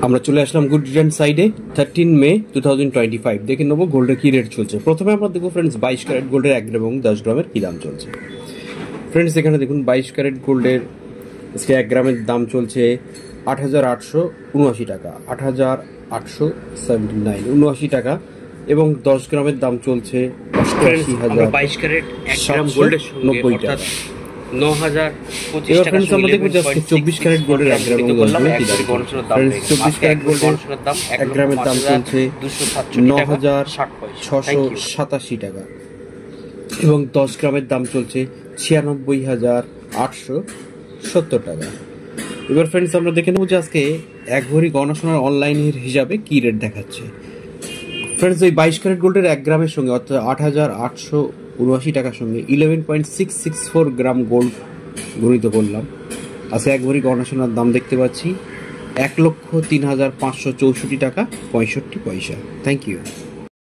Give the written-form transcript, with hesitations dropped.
আমরা চলে আসলাম good return সাইডে 13 মে 2025 দেখে নেবো গোল্ডের কি রেট চলছে। প্রথমে আমরা দেখবো ফ্রেন্ডস 22 ক্যারেট গোল্ডের 1 গ্রাম এবং 10 গ্রামের কি দাম চলছে। ফ্রেন্ডস এখানে দেখুন 22 ক্যারেট গোল্ডের আজকে 1 গ্রামের দাম চলছে 8,879 টাকা, 8,879 টাকা, এবং 10 গ্রামের দাম চলছে 22 ক্যারেট 1 গ্রাম গোল্ডের সঙ্গে 90 টাকা। 9,025 টাকা। ফ্রেন্ডস আমরা দেখবো আজকে 24 ক্যারেট গোল্ডের 1 গ্রাম এবং 10 গ্রামের কি দাম। ফ্রেন্ডস 24 ক্যারেট গোল্ডের 1 গ্রামের দাম চলছে 9,687 টাকা এবং 10 গ্রামের দাম চলছে 96,870 টাকা। এবার ফ্রেন্ডস আমরা দেখে নেবো যে আজকে 1 ভরি গয়না সোনার অনলাইনের হিসাবে কি রেট দেখাচ্ছে। ফ্রেন্ডস ওই 22 ক্যারেট গোল্ডের 1 গ্রামের সঙ্গে অর্থাৎ 8,879 টাকার সঙ্গে 11.664 গ্রাম গোল্ড গণিত করলাম। আজকে 1 ভরি গয়না সোনার দাম দেখতে পাচ্ছি 1,03,564 টাকা 65 পয়সা। Thank you.